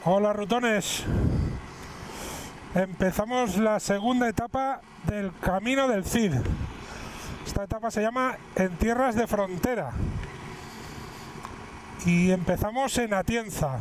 Hola rutones, empezamos la segunda etapa del Camino del Cid. Esta etapa se llama En Tierras de Frontera y empezamos en Atienza.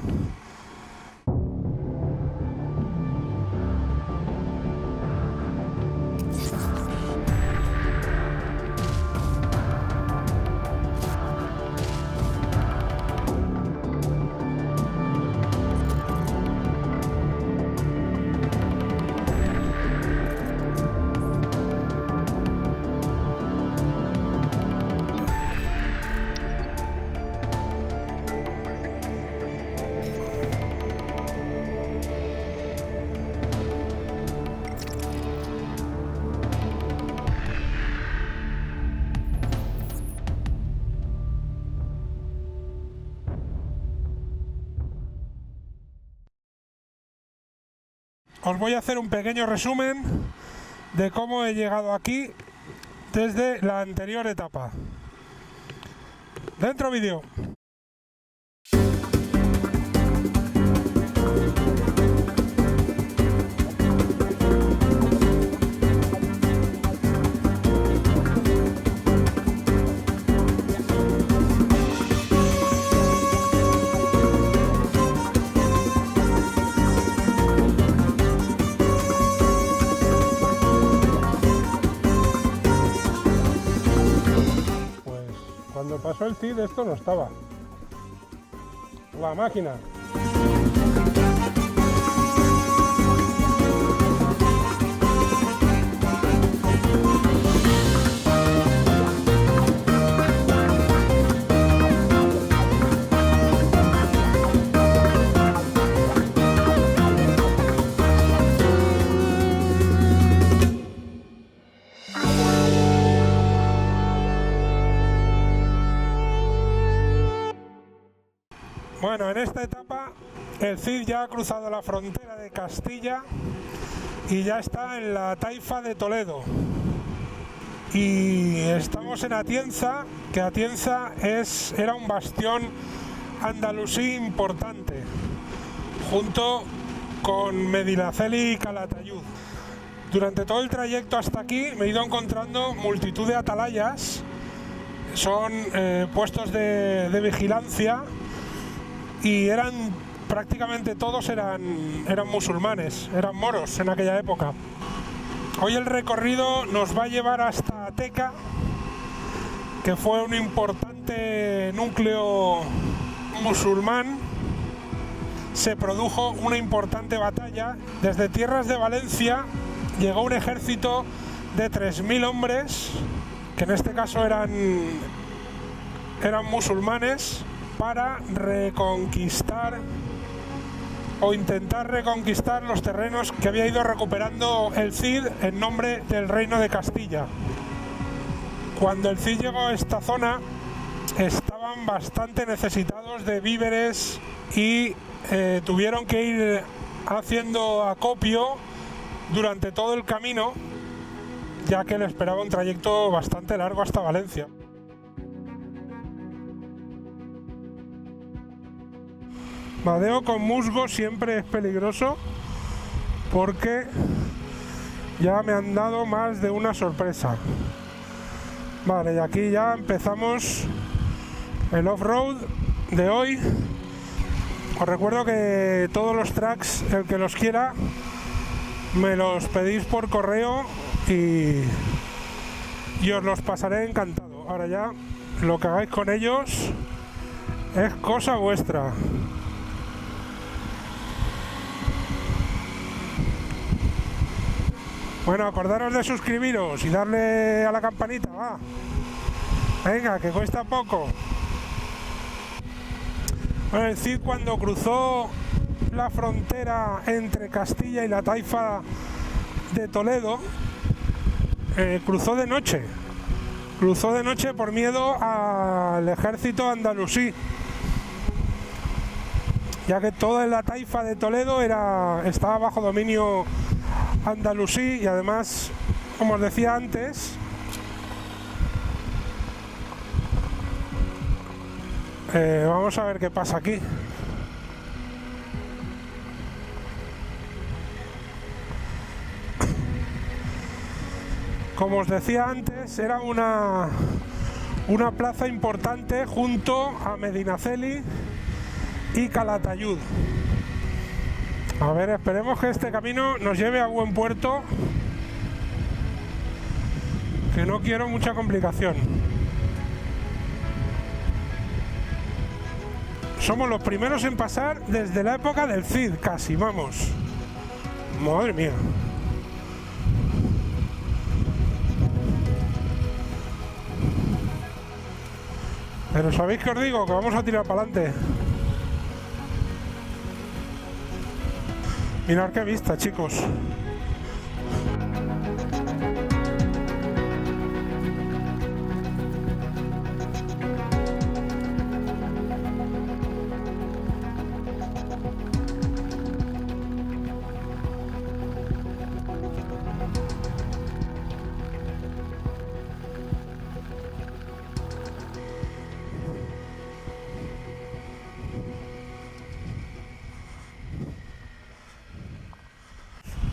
Os voy a hacer un pequeño resumen de cómo he llegado aquí desde la anterior etapa. Dentro vídeo. Cuando pasó el Cid esto no estaba. La máquina. Bueno, en esta etapa el Cid ya ha cruzado la frontera de Castilla y ya está en la taifa de Toledo. Y estamos en Atienza, que Atienza era un bastión andalusí importante, junto con Medinaceli y Calatayud. Durante todo el trayecto hasta aquí me he ido encontrando multitud de atalayas, son puestos de vigilancia. Y prácticamente todos eran musulmanes, eran moros en aquella época. Hoy el recorrido nos va a llevar hasta Ateca, que fue un importante núcleo musulmán. Se produjo una importante batalla. Desde tierras de Valencia llegó un ejército de 3.000 hombres, que en este caso eran musulmanes, para reconquistar o intentar reconquistar los terrenos que había ido recuperando el Cid en nombre del Reino de Castilla. Cuando el Cid llegó a esta zona estaban bastante necesitados de víveres y tuvieron que ir haciendo acopio durante todo el camino, ya que le esperaba un trayecto bastante largo hasta Valencia. Vadeo con musgo siempre es peligroso porque ya me han dado más de una sorpresa. Vale, y aquí ya empezamos el off-road de hoy. Os recuerdo que todos los tracks, el que los quiera, me los pedís por correo y os los pasaré encantado. Ahora ya lo que hagáis con ellos es cosa vuestra. Bueno, acordaros de suscribiros y darle a la campanita, va. Venga, que cuesta poco. Bueno, el Cid cuando cruzó la frontera entre Castilla y la taifa de Toledo, cruzó de noche. Cruzó de noche por miedo al ejército andalusí, ya que toda la taifa de Toledo estaba bajo dominio andalusí y además, como os decía antes, vamos a ver qué pasa aquí. como os decía antes, era una plaza importante junto a Medinaceli y Calatayud. A ver, esperemos que este camino nos lleve a buen puerto, que no quiero mucha complicación. Somos los primeros en pasar desde la época del Cid, casi, vamos. Madre mía. Pero ¿sabéis qué os digo? Que vamos a tirar para adelante. Mirad qué vista, chicos.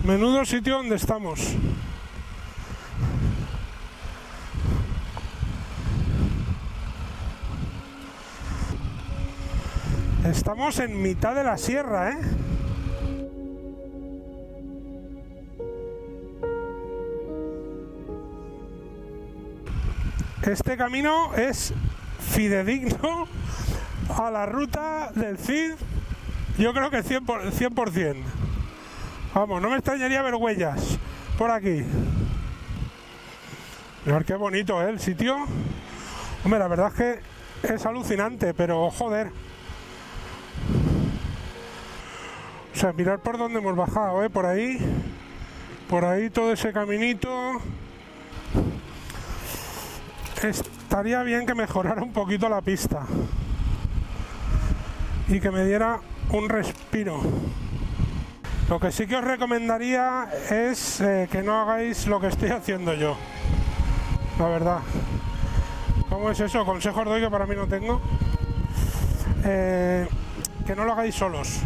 Menudo sitio donde estamos. Estamos en mitad de la sierra, ¿eh? Este camino es fidedigno a la ruta del Cid, yo creo que 100%. Vamos, no me extrañaría ver huellas por aquí. Mirad qué bonito, ¿eh? El sitio. Hombre, la verdad es que es alucinante, pero joder. O sea, mirad por dónde hemos bajado, ¿eh? Por ahí todo ese caminito. Estaría bien que mejorara un poquito la pista y que me diera un respiro. Lo que sí que os recomendaría es que no hagáis lo que estoy haciendo yo, la verdad. ¿Cómo es eso? Consejos doy que para mí no tengo. Que no lo hagáis solos.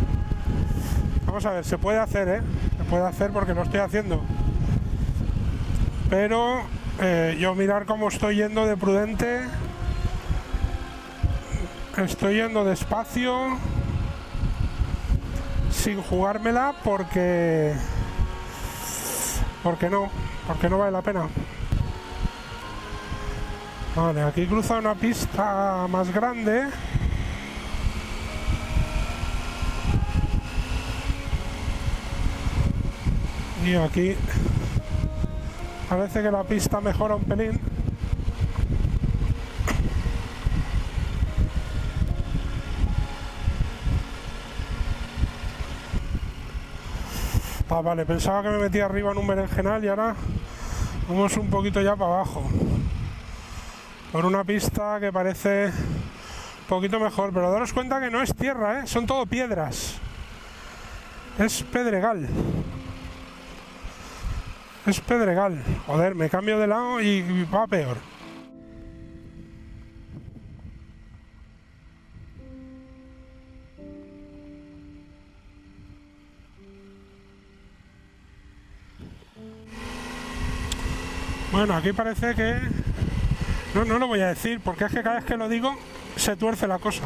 Vamos a ver, se puede hacer, ¿eh? Se puede hacer porque lo estoy haciendo. Pero yo mirar cómo estoy yendo de prudente. Estoy yendo despacio, sin jugármela porque no vale la pena. Vale, aquí cruza una pista más grande. Y aquí parece que la pista mejora un pelín. Ah, vale, pensaba que me metía arriba en un berenjenal y ahora vamos un poquito ya para abajo. Por una pista que parece un poquito mejor, pero daros cuenta que no es tierra, ¿eh? Son todo piedras. Es pedregal. Es pedregal. Joder, me cambio de lado y va peor. Bueno, aquí parece que... No lo voy a decir, porque es que cada vez que lo digo se tuerce la cosa.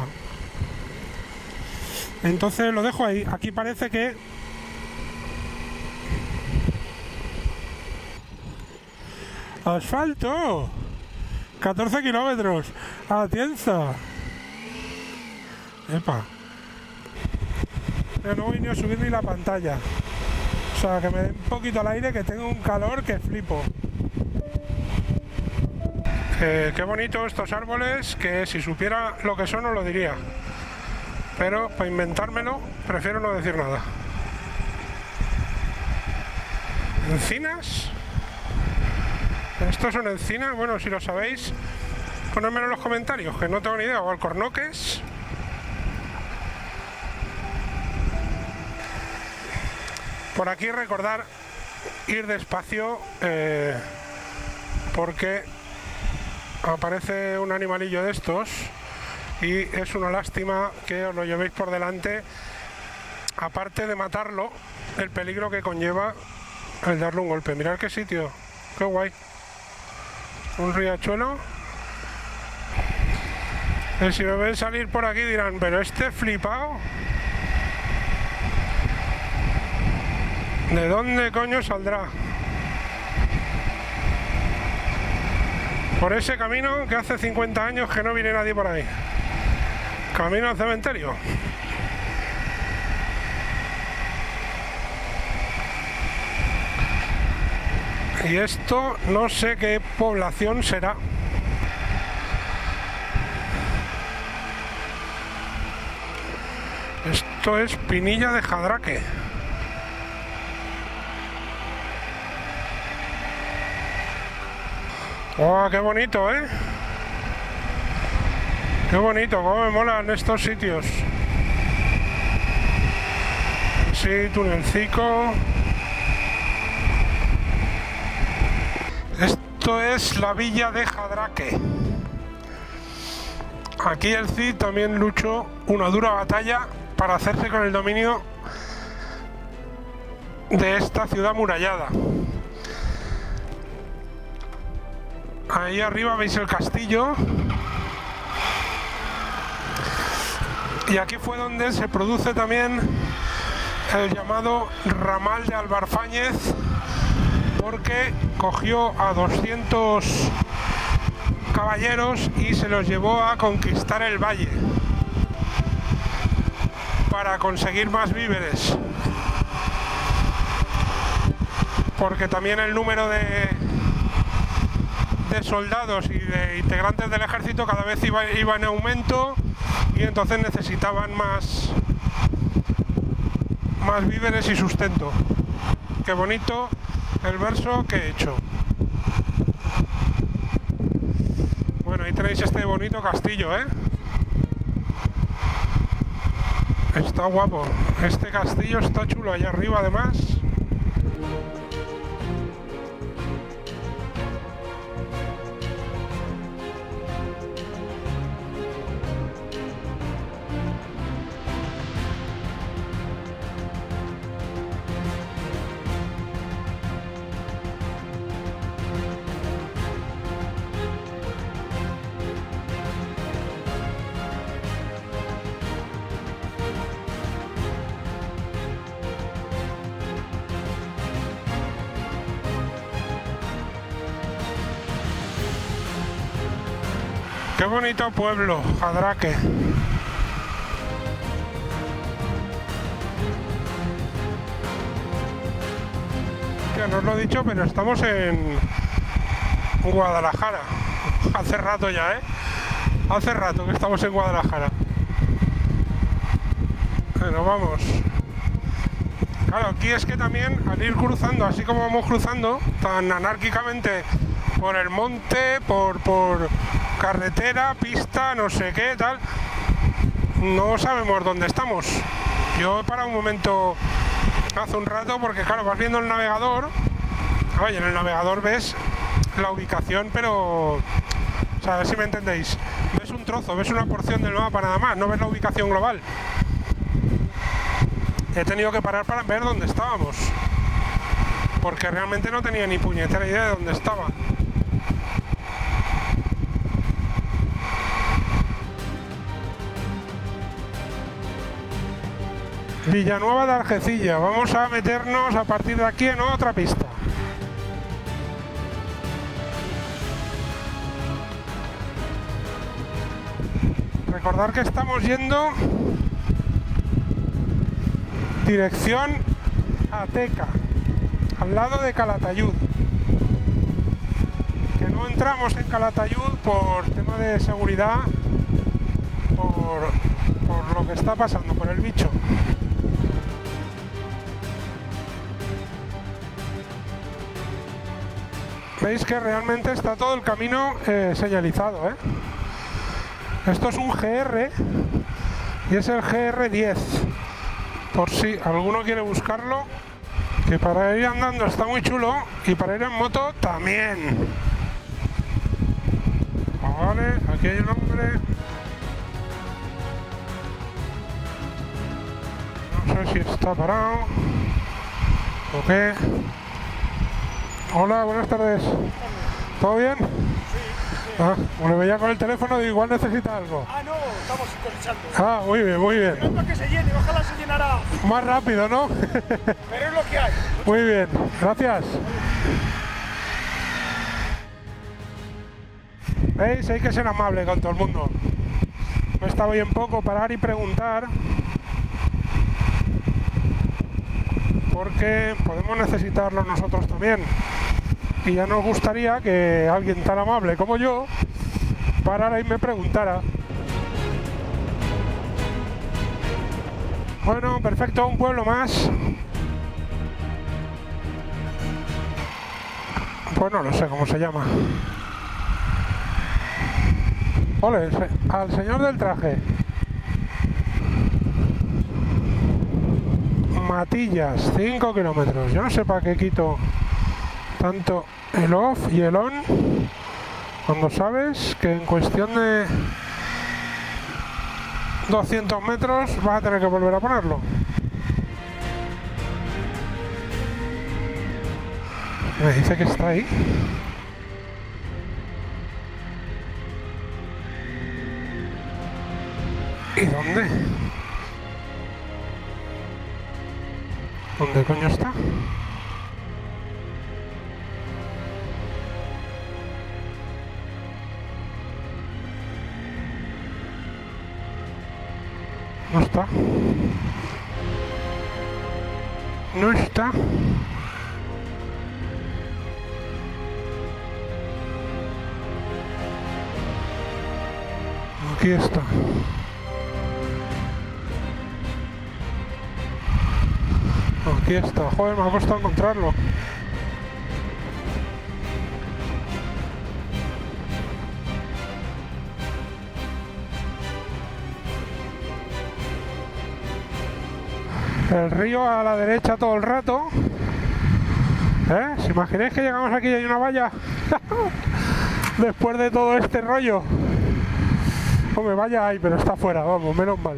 Entonces lo dejo ahí. Aquí parece que... ¡Asfalto! 14 kilómetros. ¡Atienza! ¡Epa! Pero no voy ni a subir ni la pantalla. O sea, que me dé un poquito al aire, que tengo un calor que flipo. Qué bonito estos árboles, que si supiera lo que son os lo diría. Pero para inventármelo, prefiero no decir nada. ¿Encinas? ¿Estos son encinas? Bueno, si lo sabéis, ponedmelo en los comentarios, que no tengo ni idea. O alcornoques. Por aquí recordar ir despacio, porque aparece un animalillo de estos y es una lástima que os lo llevéis por delante, aparte de matarlo, el peligro que conlleva el darle un golpe. Mirad qué sitio, qué guay. un riachuelo. Si me ven salir por aquí dirán, pero este flipado, ¿de dónde coño saldrá? Por ese camino que hace 50 años que no viene nadie por ahí. Camino al cementerio. Y esto no sé qué población será. Esto es Pinilla de Jadraque. ¡Oh, qué bonito, eh! ¡Qué bonito! ¡Cómo me molan estos sitios! Sí, tunelcico. Esto es la villa de Jadraque. Aquí el Cid también luchó una dura batalla para hacerse con el dominio de esta ciudad murallada. Ahí arriba veis el castillo. Y aquí fue donde se produce también el llamado ramal de Albarfáñez, porque cogió a 200 caballeros y se los llevó a conquistar el valle para conseguir más víveres, porque también el número de soldados y de integrantes del ejército cada vez iba en aumento, y entonces necesitaban más víveres y sustento. Qué bonito el verso que he hecho. Bueno, ahí tenéis este bonito castillo, ¿eh? Está guapo. Este castillo está chulo allá arriba, además. Qué bonito pueblo, Jadraque. Ya no os lo he dicho, pero estamos en Guadalajara. Hace rato ya, ¿eh? Hace rato que estamos en Guadalajara. Bueno, vamos. Claro, aquí es que también al ir cruzando, así como vamos cruzando, tan anárquicamente por el monte, por carretera, pista, no sé qué, tal, no sabemos dónde estamos. Yo he parado un momento hace un rato porque, claro, vas viendo el navegador. Oye, en el navegador ves la ubicación, pero, o sea, a ver si me entendéis, ves un trozo, ves una porción del mapa nada más, no ves la ubicación global. He tenido que parar para ver dónde estábamos, porque realmente no tenía ni puñetera idea de dónde estaba. Villanueva de Algecilla. Vamos a meternos a partir de aquí en otra pista. Recordar que estamos yendo dirección Ateca, al lado de Calatayud. Que no entramos en Calatayud por tema de seguridad, por lo que está pasando, por el bicho. Veis que realmente está todo el camino señalizado, ¿eh? Esto es un GR y es el GR10, por si alguno quiere buscarlo, que para ir andando está muy chulo y para ir en moto también. Vale, aquí hay un hombre. No sé si está parado o qué. Hola, buenas tardes. ¿Todo bien? Sí. Ah, me lo veía con el teléfono, digo, igual necesita algo. Ah, no, estamos cosechando. Ah, muy bien, muy bien. Esperando a que se llene, ojalá se llenará. Más rápido, ¿no? Pero es lo que hay. Muy bien, gracias. ¿Veis? Hay que ser amable con todo el mundo. No está bien poco parar y preguntar, porque podemos necesitarlo nosotros también. Y ya nos gustaría que alguien tan amable como yo parara y me preguntara. Bueno, perfecto, un pueblo más. Pues no lo sé cómo se llama. Ole, al señor del traje. Matillas, 5 kilómetros. Yo no sé para qué quito tanto el off y el on cuando sabes que en cuestión de 200 metros vas a tener que volver a ponerlo. Me dice que está ahí. ¿Y dónde? ¿Dónde coño está? No está. No está. Aquí está. Aquí está. Joder, me ha costado encontrarlo. El río a la derecha todo el rato. ¿Os imagináis que llegamos aquí y hay una valla? Después de todo este rollo. Hombre, vaya hay, pero está fuera, vamos, menos mal.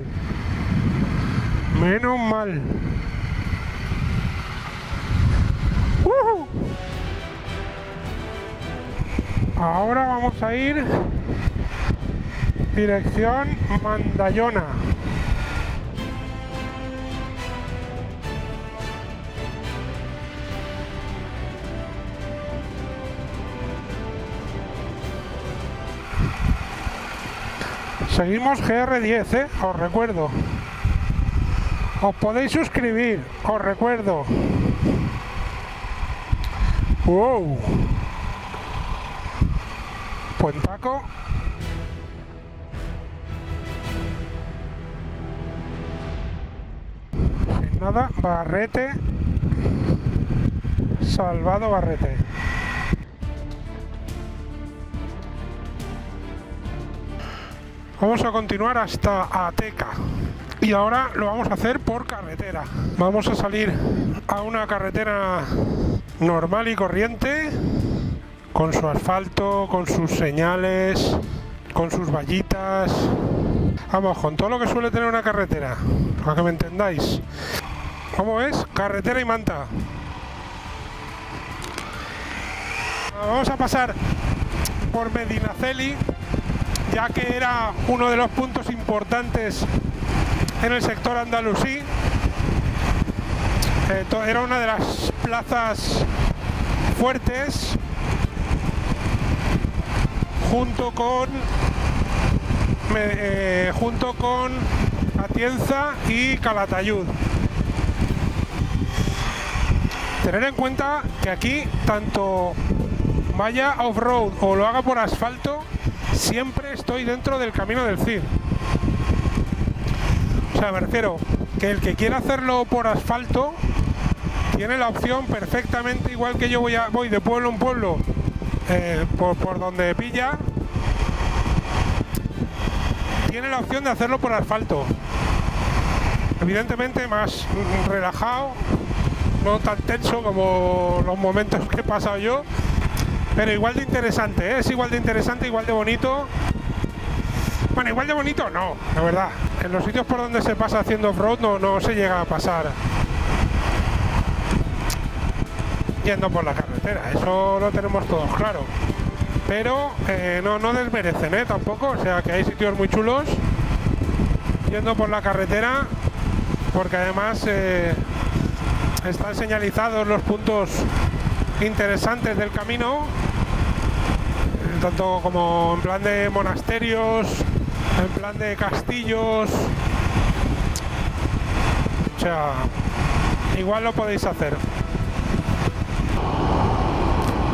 Menos mal. Ahora vamos a ir dirección Mandallona. Seguimos GR10, os recuerdo. Os podéis suscribir, os recuerdo. Wow. Puentaco. Sin nada, Barrete. Salvado Barrete. Vamos a continuar hasta Ateca. Y ahora lo vamos a hacer por carretera. Vamos a salir a una carretera normal y corriente, con su asfalto, con sus señales, con sus vallitas. Vamos, con todo lo que suele tener una carretera, para que me entendáis. ¿Cómo es? Carretera y manta. Vamos a pasar por Medinaceli, ya que era uno de los puntos importantes en el sector andalusí. Era una de las plazas fuertes, junto con Atienza y Calatayud. Tener en cuenta que aquí, tanto vaya off-road o lo haga por asfalto, siempre estoy dentro del camino del Cid. O sea, me refiero que el que quiera hacerlo por asfalto tiene la opción perfectamente, igual que yo voy de pueblo en pueblo, por donde pilla, tiene la opción de hacerlo por asfalto. Evidentemente más relajado, no tan tenso como los momentos que he pasado yo, pero igual de interesante, ¿eh? Es igual de interesante, igual de bonito. Bueno, igual de bonito no, la verdad. En los sitios por donde se pasa haciendo off-road no se llega a pasar yendo por la carretera, eso lo tenemos todos claro. pero no desmerecen, tampoco, o sea que hay sitios muy chulos yendo por la carretera, porque además están señalizados los puntos interesantes del camino, tanto como en plan de monasterios, en plan de castillos, o sea, igual lo podéis hacer.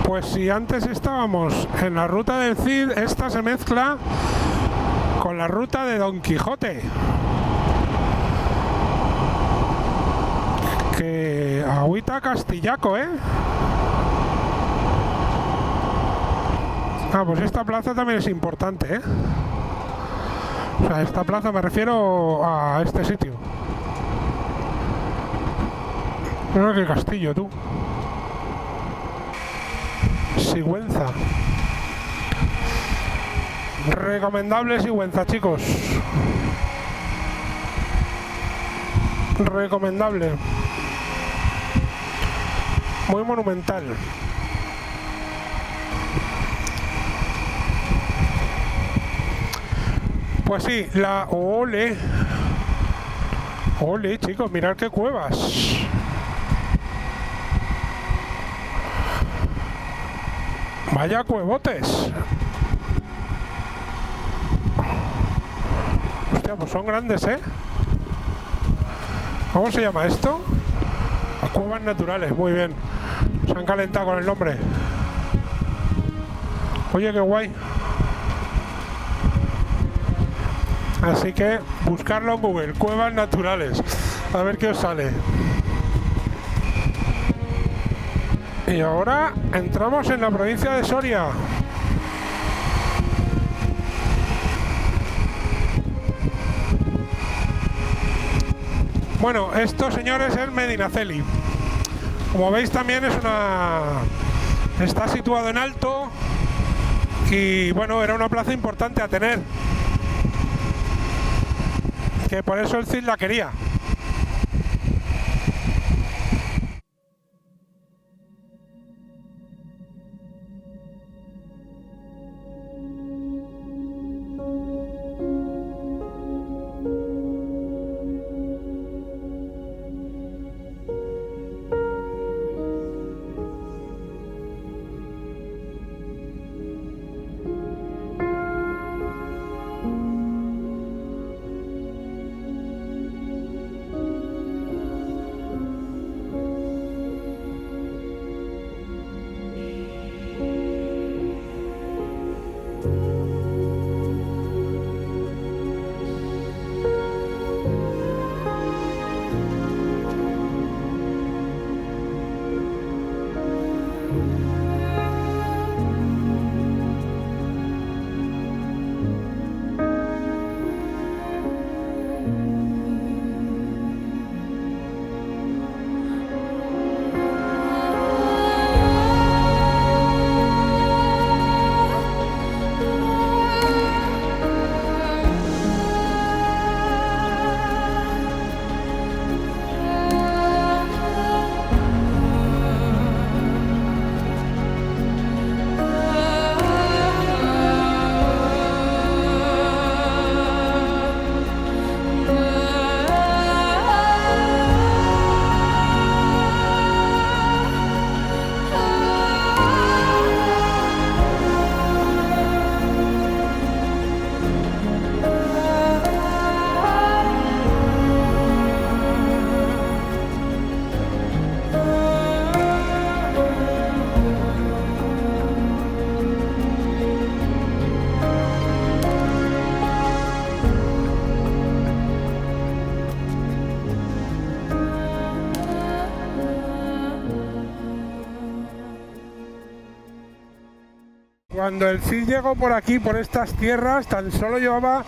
Pues si antes estábamos en la ruta del Cid, esta se mezcla con la ruta de Don Quijote. Que agüita Castillaco, pues esta plaza también es importante, O sea, esta plaza me refiero a este sitio. Mira qué castillo, tú. Sigüenza. Recomendable Sigüenza, chicos. Recomendable. Muy monumental. Pues sí, la Ole. Ole, chicos, mirad qué cuevas. Vaya cuevotes. Hostia, pues son grandes, ¿Cómo se llama esto? Las cuevas naturales, muy bien. Se han calentado con el nombre. Oye, qué guay. Así que buscarlo en Google, cuevas naturales, a ver qué os sale. Y ahora entramos en la provincia de Soria. Bueno, esto, señores, es Medinaceli. Como veis, también está situado en alto y bueno, era una plaza importante a tener, que por eso el Cid la quería. Cuando el Cid llegó por aquí, por estas tierras, tan solo llevaba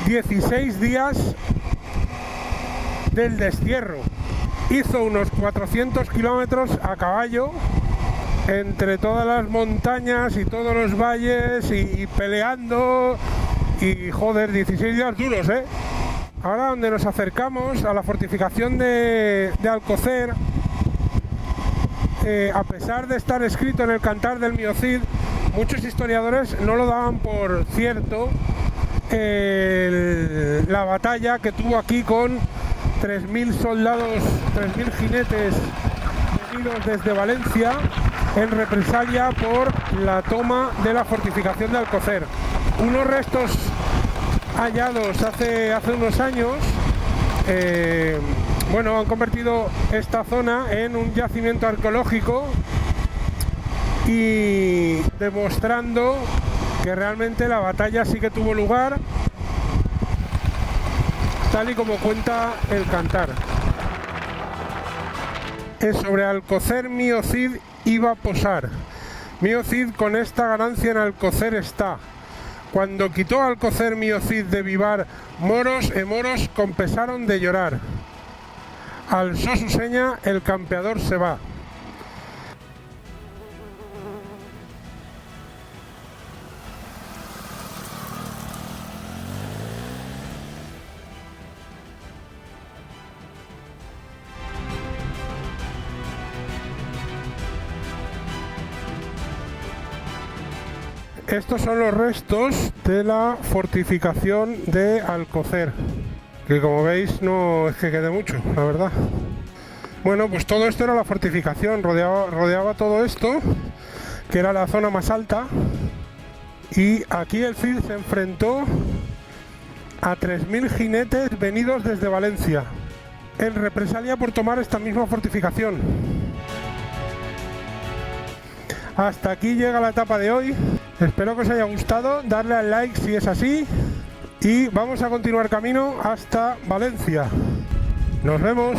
16 días del destierro. Hizo unos 400 kilómetros a caballo entre todas las montañas y todos los valles y peleando, y joder, 16 días duros, Ahora donde nos acercamos a la fortificación de Alcocer, a pesar de estar escrito en el Cantar del Mío Cid muchos historiadores no lo daban por cierto la batalla que tuvo aquí con 3.000 soldados, 3.000 jinetes venidos desde Valencia en represalia por la toma de la fortificación de Alcocer. Unos restos hallados hace unos años han convertido esta zona en un yacimiento arqueológico y demostrando que realmente la batalla sí que tuvo lugar, tal y como cuenta el cantar. Es sobre Alcocer mío Cid iba a posar. Mío Cid con esta ganancia en Alcocer está. Cuando quitó Alcocer mío Cid de vivar, moros e moros compesaron de llorar. Alzó su seña, el campeador se va. Estos son los restos de la fortificación de Alcocer, que como veis no es que quede mucho, la verdad. Bueno, pues todo esto era la fortificación, rodeaba todo esto, que era la zona más alta, y aquí el Cid se enfrentó a 3.000 jinetes venidos desde Valencia, en represalia por tomar esta misma fortificación. Hasta aquí llega la etapa de hoy. Espero que os haya gustado, darle al like si es así y vamos a continuar camino hasta Valencia. Nos vemos.